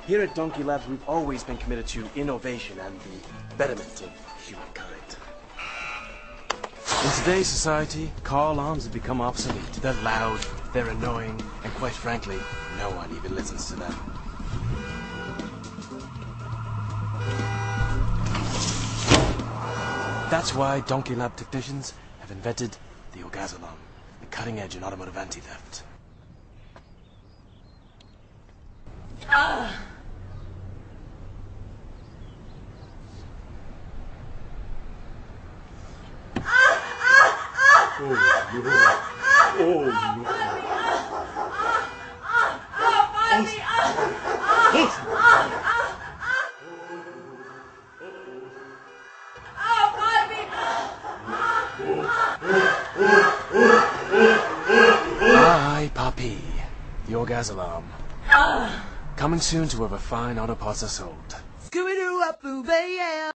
Here at Donkey Labs, we've always been committed to innovation and the betterment of humankind. In today's society, car alarms have become obsolete. They're loud, they're annoying, and quite frankly, no one even listens to them. That's why Donkey Lab technicians have invented the Orgasmic Alarm, the cutting edge in automotive anti-theft. Hi, Poppy. The Orgasmic Alarm. Coming soon to wherever fine auto parts are sold. Scooby-Doo up, boo, baby.